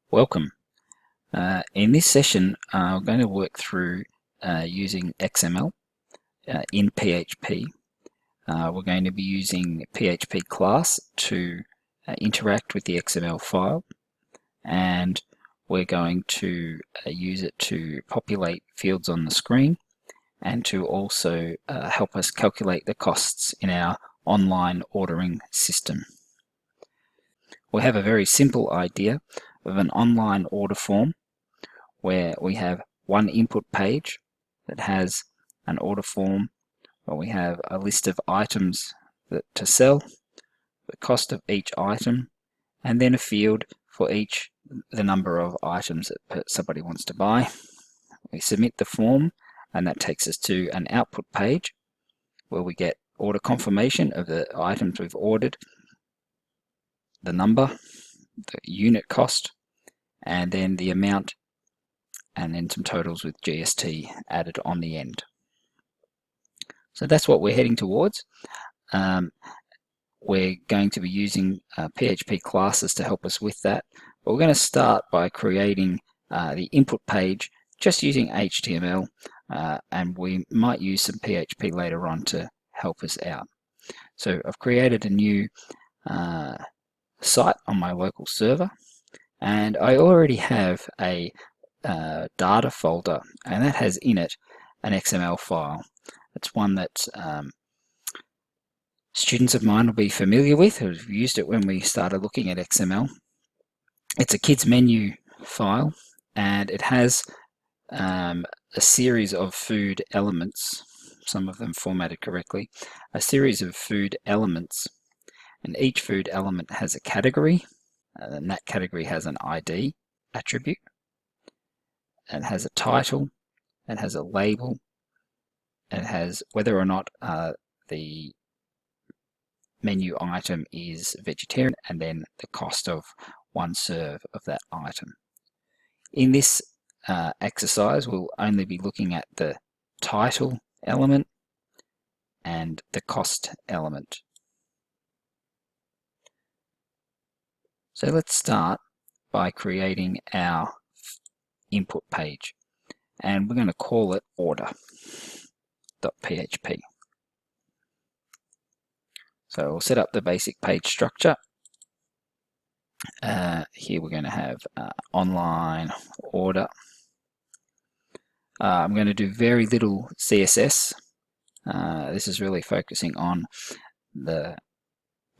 Welcome. In this session, we're going to work through using XML in PHP. We're going to be using PHP class to interact with the XML file, and we're going to use it to populate fields on the screen and to also help us calculate the costs in our online ordering system. We have a very simple idea of an online order form where we have one input page that has an order form where we have a list of items to sell, the cost of each item, and then a field for the number of items that somebody wants to buy. We submit the form, and that takes us to an output page where we get order confirmation of the items we've ordered, the number, the unit cost, and then the amount, and then some totals with GST added on the end. So that's what we're heading towards. We're going to be using PHP classes to help us with that. But we're going to start by creating the input page just using HTML, and we might use some PHP later on to help us out. So I've created a new site on my local server, and I already have a data folder, and that has in it an XML file. It's one that students of mine will be familiar with, who've used it when we started looking at XML. It's a kids menu file, and it has a series of food elements, some of them formatted correctly, a series of food elements, and each food element has a category, and that category has an ID attribute, and has a title, and has a label, and has whether or not the menu item is vegetarian, and then the cost of one serve of that item. In this exercise, we'll only be looking at the title element and the cost element. So let's start by creating our input page, and we're going to call it order.php. So we'll set up the basic page structure. Here we're going to have online order. I'm going to do very little CSS. This is really focusing on the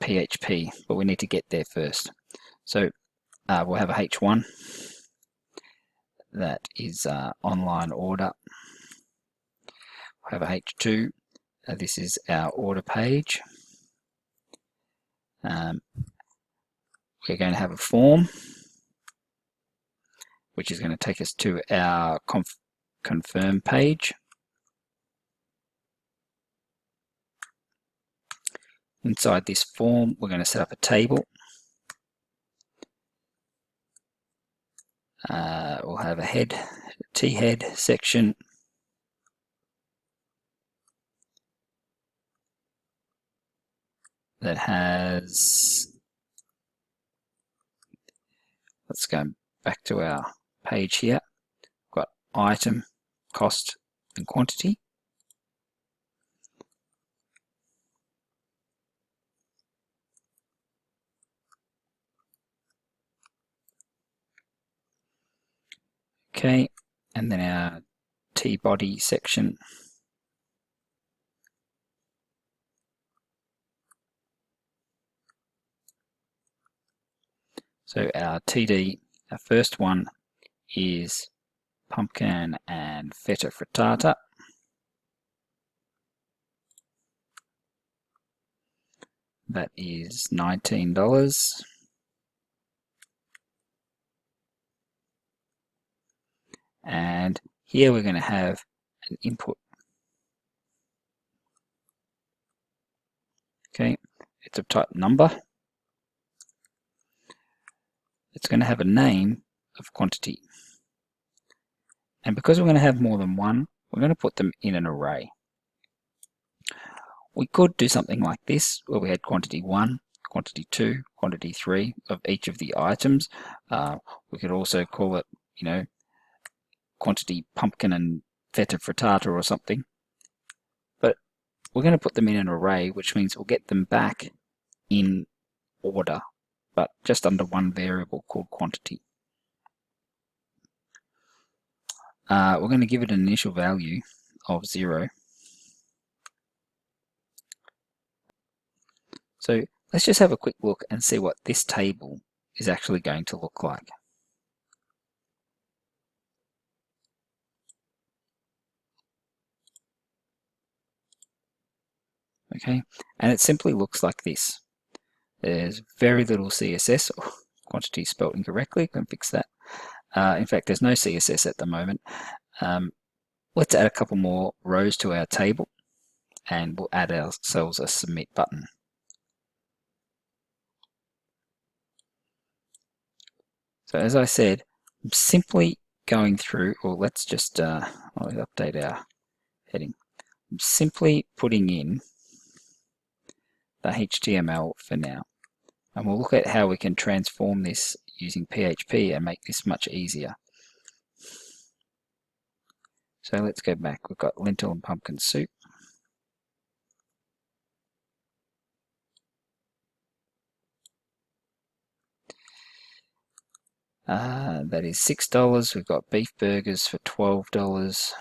PHP, but we need to get there first. So we'll have a H1 that is online order. We'll have a H2. This is our order page. We're going to have a form, which is going to take us to our confirm page. Inside this form, we're going to set up a table. We'll have a T-head section. That has, let's go back to our page here. We've got item, cost, and quantity. Okay, and then our T-body section. So our TD, our first one is pumpkin and feta frittata. That is $19. And here we're going to have an input. Okay, it's of type number. It's going to have a name of quantity. And because we're going to have more than one, we're going to put them in an array. We could do something like this, where we had quantity 1, quantity 2, quantity 3 of each of the items. We could also call it, quantity pumpkin and feta frittata or something. But we're going to put them in an array, which means we'll get them back in order, but just under one variable called quantity. We're going to give it an initial value of 0. So let's just have a quick look and see what this table is actually going to look like. Okay, and it simply looks like this. There's very little CSS, or quantity spelled incorrectly, can fix that. In fact, there's no CSS at the moment. Let's add a couple more rows to our table, and we'll add ourselves a submit button. So as I said, I'm simply going through, or let's just update our heading. I'm simply putting in the HTML for now. And we'll look at how we can transform this using PHP and make this much easier. So let's go back. We've got lentil and pumpkin soup. That is $6. We've got beef burgers for $12.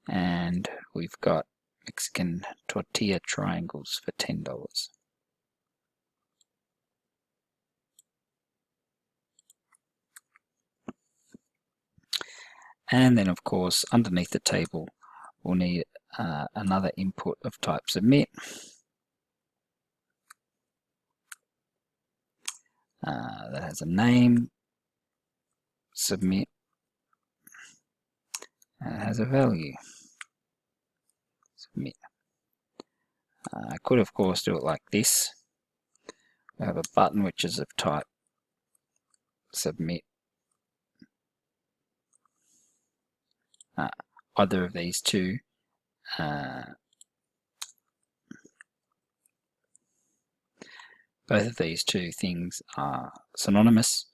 And we've got Mexican tortilla triangles for $10. And then, of course, underneath the table, we'll need another input of type submit. That has a name, submit, and it has a value, submit. I could, of course, do it like this. We have a button which is of type submit. Either of these two both of these two things are synonymous.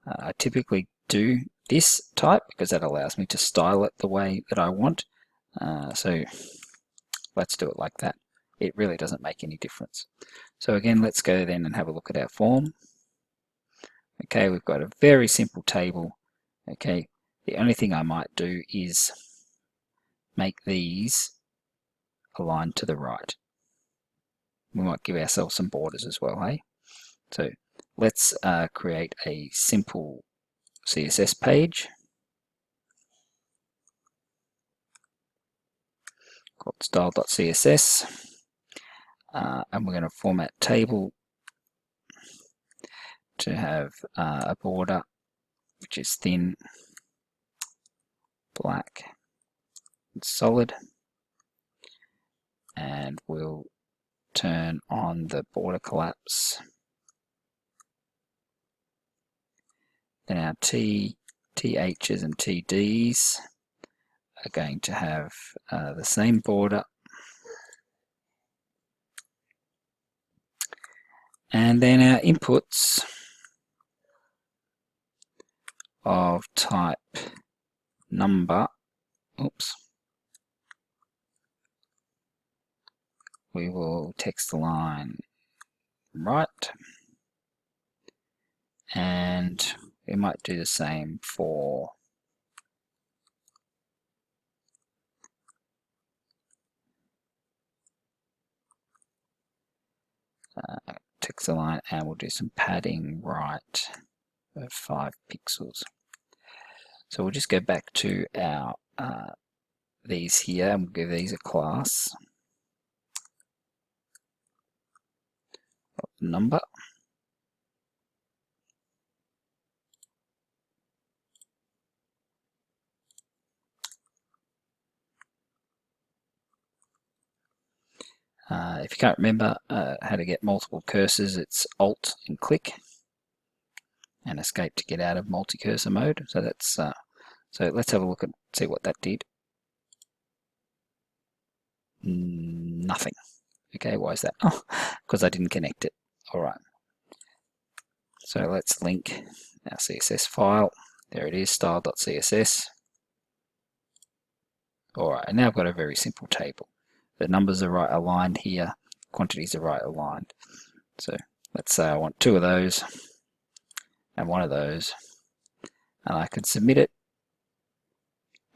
I typically do this type because that allows me to style it the way that I want. So let's do it like that. It really doesn't make any difference. So again, let's go then and have a look at our form. Okay, we've got a very simple table. Okay, the only thing I might do is make these aligned to the right. We might give ourselves some borders as well, hey? So let's create a simple CSS page called style.css, and we're going to format table to have a border which is thin, black, and solid, and we'll turn on the border collapse. Then our THs and TDs are going to have the same border. And then our inputs of type number, we will text align right, and we might do the same for text align, and we'll do some padding right of 5 pixels. So we'll just go back to our these here, and we'll give these a class of number. If you can't remember how to get multiple cursors, it's Alt and click, and escape to get out of multi-cursor mode. So that's so let's have a look at see what that did. Nothing. Okay, why is that? Oh, because I didn't connect it. All right. So let's link our CSS file. There it is, style.css. All right, and now I've got a very simple table. The numbers are right aligned here, quantities are right aligned. So let's say I want 2 of those and 1 of those, and I can submit it,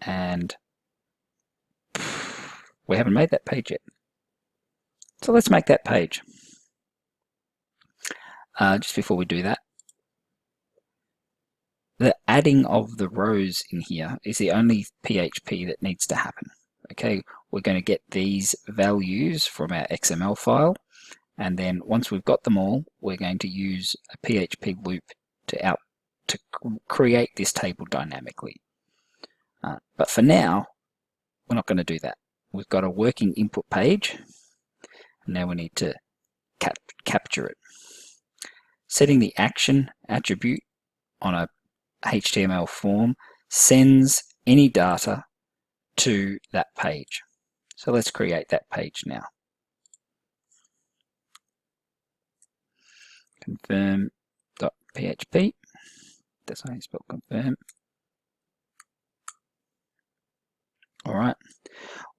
and we haven't made that page yet. So let's make that page. Just before we do that, the adding of the rows in here is the only PHP that needs to happen. Okay, we're going to get these values from our XML file, and then once we've got them all, we're going to use a PHP loop to create this table dynamically. But for now, we're not going to do that. We've got a working input page, and now we need to capture it. Setting the action attribute on a HTML form sends any data to that page. So let's create that page now. Confirm.php. That's how you spell confirm. All right,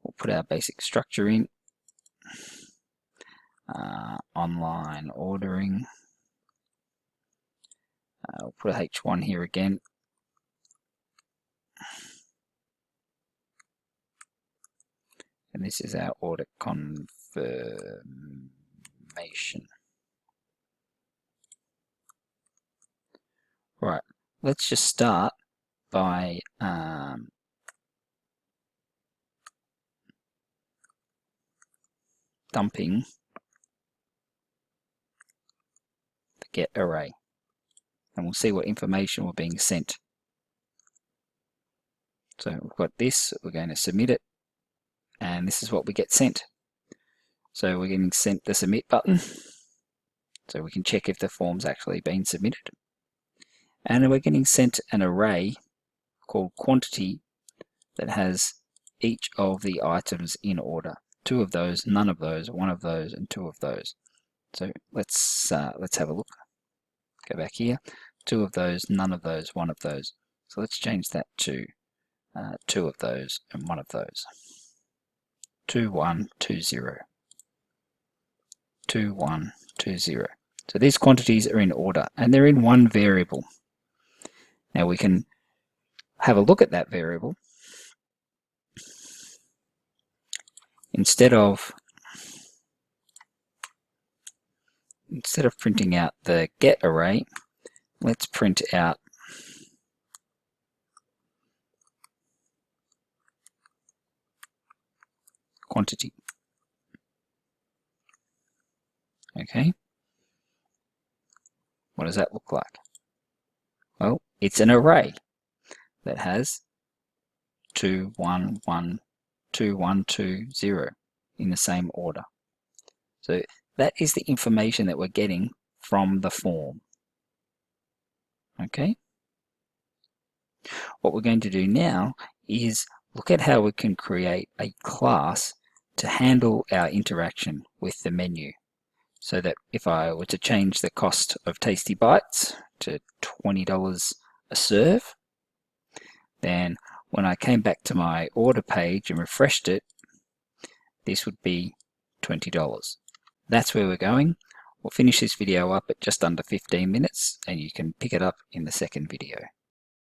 we'll put our basic structure in. Online ordering. We'll put a H1 here again. And this is our order confirmation. Right, let's just start by dumping the get array. And we'll see what information we're being sent. So we've got this, we're going to submit it, and this is what we get sent. So we're getting sent the submit button, so we can check if the form's actually been submitted. And we're getting sent an array called quantity that has each of the items in order. 2 of those, none of those, 1 of those, and 2 of those. So let's have a look. Go back here. 2 of those, none of those, 1 of those. So let's change that to 2 of those and 1 of those. 2, 1, 2, 0. 2, 1, 2, 0. So these quantities are in order, and they're in one variable. Now we can have a look at that variable. Instead of printing out the get array, let's print out quantity. Okay. What does that look like? Well, it's an array that has 2, 1, 1, 2, 1, 2, 0 in the same order. So that is the information that we're getting from the form. Okay. What we're going to do now is look at how we can create a class to handle our interaction with the menu. So that if I were to change the cost of Tasty Bites to $20 a serve, then when I came back to my order page and refreshed it, this would be $20. That's where we're going. We'll finish this video up at just under 15 minutes, and you can pick it up in the second video.